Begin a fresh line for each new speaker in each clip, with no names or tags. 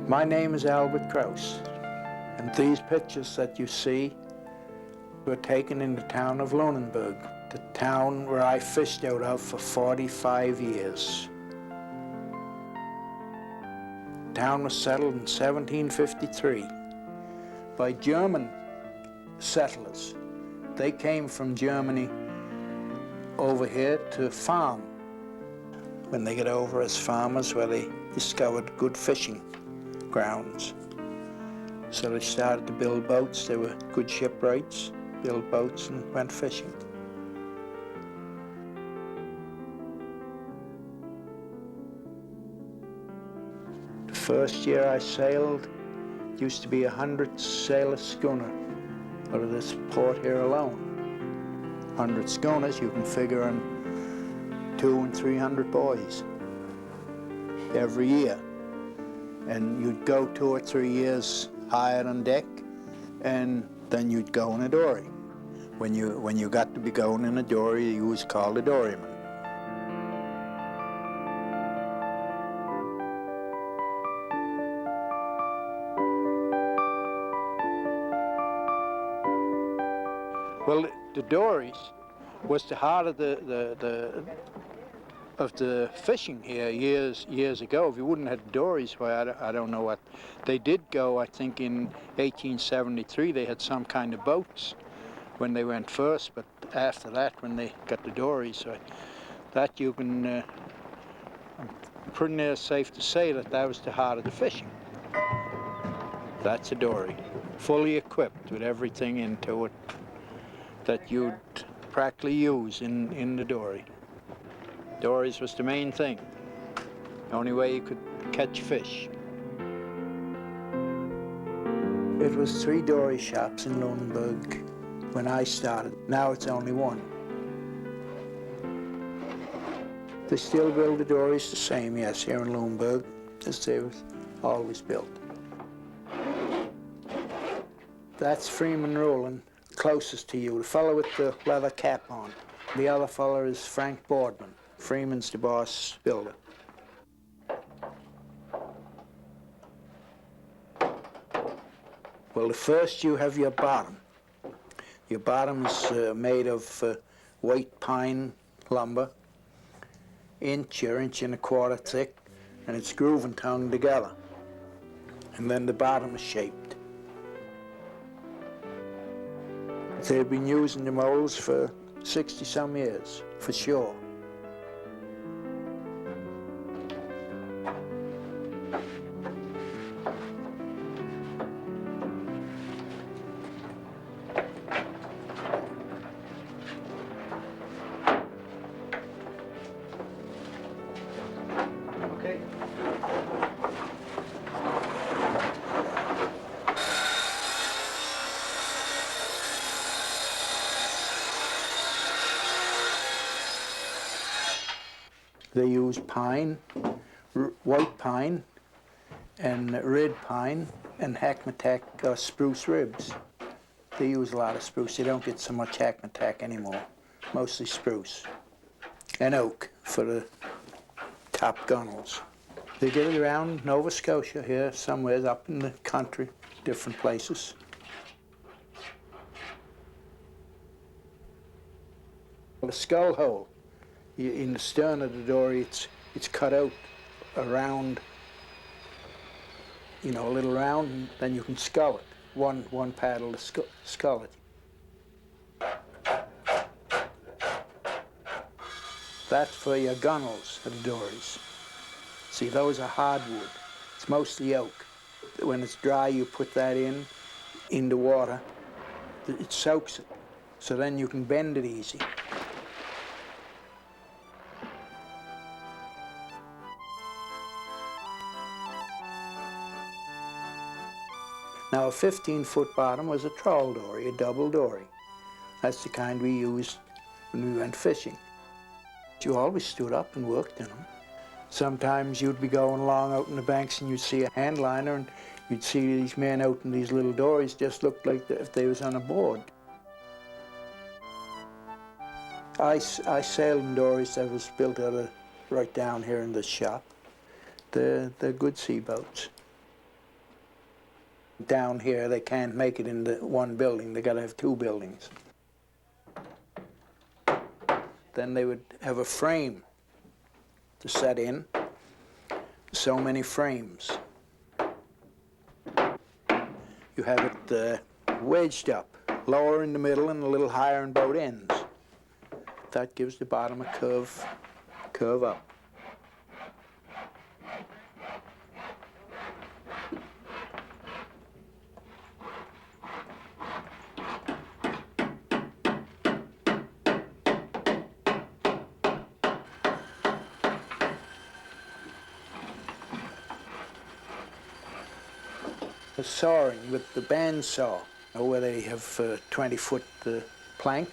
My name is Albert Kraus, and these pictures that you see were taken in the town of Lunenburg, the town where I fished out of for 45 years. The town was settled in 1753 by German settlers. They came from Germany over here to farm. When they get over as farmers, where they discovered good fishing grounds. So they started to build boats. They were good shipwrights, built boats and went fishing. The first year I sailed, it used to be 100 sailor schooner out of this port here alone. 100 schooners, you can figure in 200 and 300 boys every year. And you'd go 2 or 3 years hired on deck, and then you'd go in a dory. When you got to be going in a dory, you was called a doryman. Well, the dories was the heart of the fishing here years ago. If you wouldn't have dories, well, I don't know what. They did go, I think in 1873, they had some kind of boats when they went first, but after that, when they got the dories, that you can, I'm pretty near safe to say that that was the heart of the fishing. That's a dory, fully equipped with everything into it that you'd practically use in the dory. Dories was the main thing, the only way you could catch fish. It was 3 dory shops in Lunenburg when I started. Now it's only 1. They still build the dories the same, yes, here in Lunenburg, as they were always built. That's Freeman Rowland, closest to you, the fellow with the leather cap on. The other fellow is Frank Boardman. Freeman's the boss builder. Well, first you have your bottom. Your bottom is made of white pine lumber, inch or inch and a quarter thick, and it's groove and tongue together. And then the bottom is shaped. They've been using the molds for 60-some years, for sure. Okay. They use pine, white pine, and red pine, and hackmatack spruce ribs. They use a lot of spruce. They don't get so much hackmatack anymore, mostly spruce. And oak for the top gunnels. They get it around Nova Scotia here, somewhere up in the country, different places. The scull hole in the stern of the dory, it's cut out around, you know, a little round, and then you can scull it. One paddle to scull it. That's for your gunnels of the dories. See, those are hardwood. It's mostly oak. When it's dry, you put that in the water. It soaks it, so then you can bend it easy. Now, a 15-foot bottom was a trawl dory, a double dory. That's the kind we used when we went fishing. You always stood up and worked in them. Sometimes you'd be going along out in the banks and you'd see a handliner, and you'd see these men out in these little dories, just looked like if they was on a board. I sailed in dories that was built out of right down here in this shop. They're good sea boats. Down here they can't make it into one building, they got to have two buildings. Then they would have a frame to set in, so many frames. You have it wedged up, lower in the middle and a little higher in both ends. That gives the bottom a curve up. The sawing with the band saw, where they have 20-foot plank.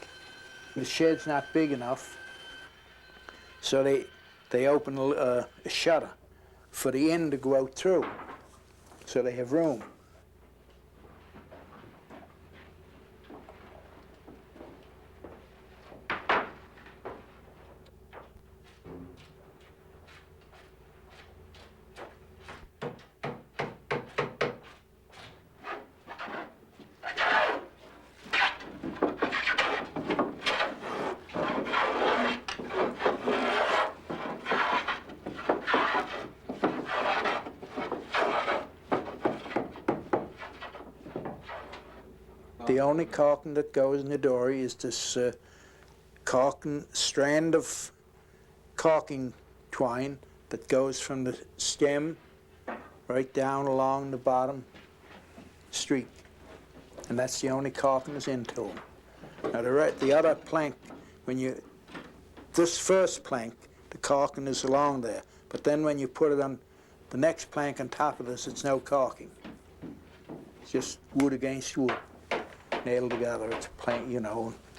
The shed's not big enough, so they open a shutter for the end to go out through, so they have room. The only caulking that goes in the dory is this strand of caulking twine that goes from the stem right down along the bottom streak. And that's the only caulking that's into them. Now the other plank, this first plank, the caulking is along there. But then when you put it on the next plank on top of this, it's no caulking. It's just wood against wood. Nailed together, it's plain,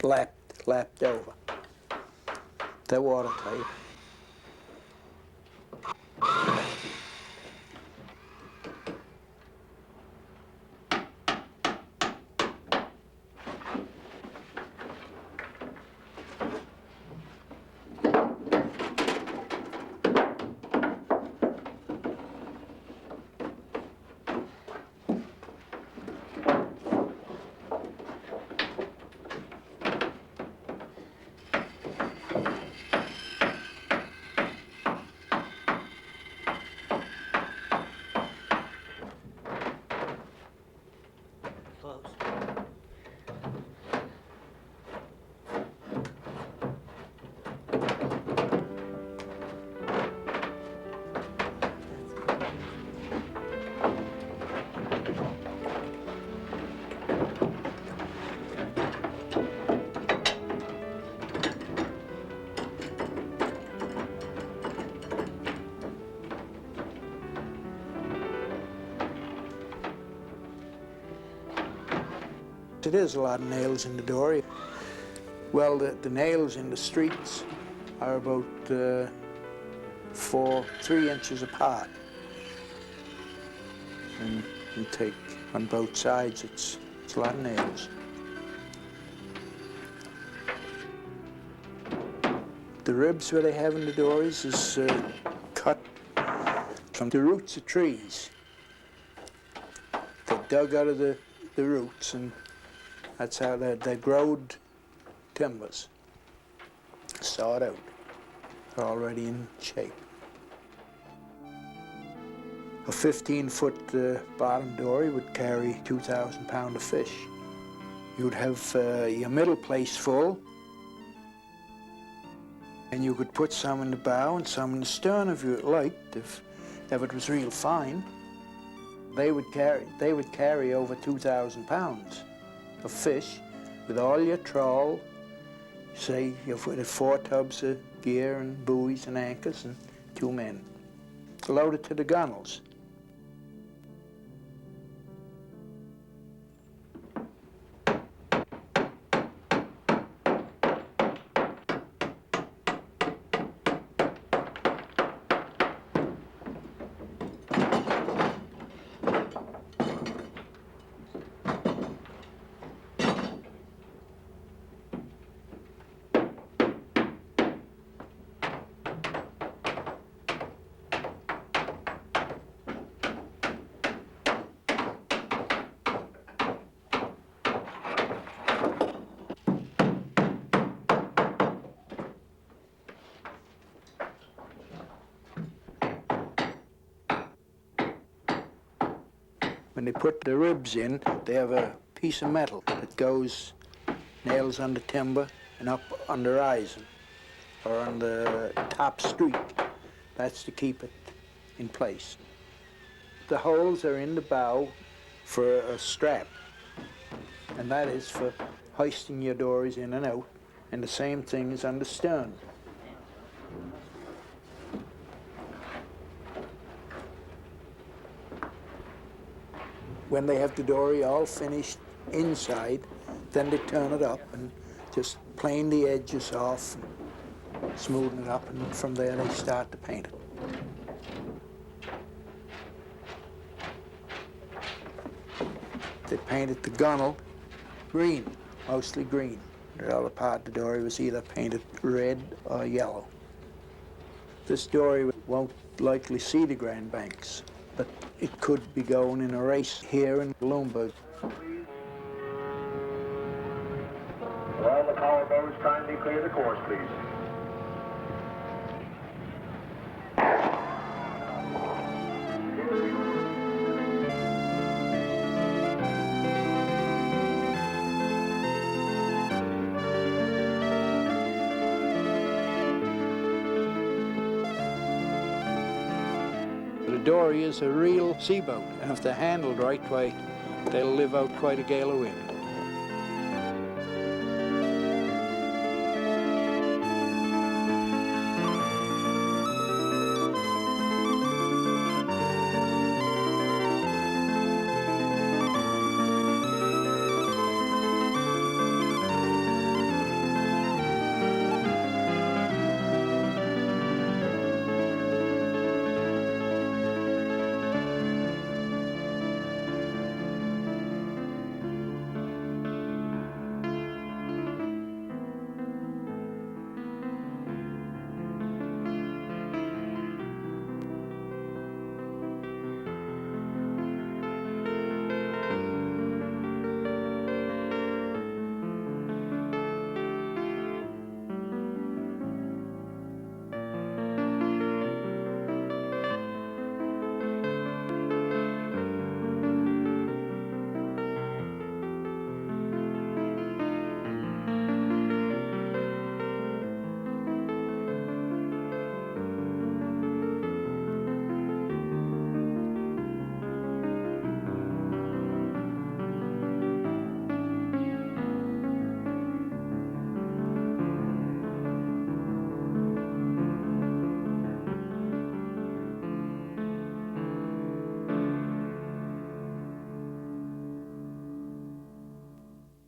lapped over. They're watertight. It is a lot of nails in the dory. Well, the nails in the streets are about 3 inches apart. And you take on both sides, it's a lot of nails. The ribs where they have in the dories is cut from the roots of trees. They're dug out of the roots, and that's how they growed timbers, sawed out. They're already in shape. A 15-foot bottom dory would carry 2,000 pounds of fish. You'd have your middle place full, and you could put some in the bow and some in the stern if you liked, if it was real fine. They would carry over 2,000 pounds of fish with all your trawl, say with 4 tubs of gear and buoys and anchors and 2 men, loaded to the gunnels. When they put the ribs in, they have a piece of metal that goes nails on the timber and up on the rising or on the top streak. That's to keep it in place. The holes are in the bow for a strap, and that is for hoisting your dories in and out, and the same thing is on the stern. When they have the dory all finished inside, then they turn it up and just plane the edges off and smoothen it up, and from there they start to paint it. They painted the gunnel green, mostly green. The other part of the dory was either painted red or yellow. This dory won't likely see the Grand Banks, but it could be going in a race here in Bloomberg.
All the power boats kindly clear the course, please.
The dory is a real seaboat, and if they're handled right way, they'll live out quite a gale of wind.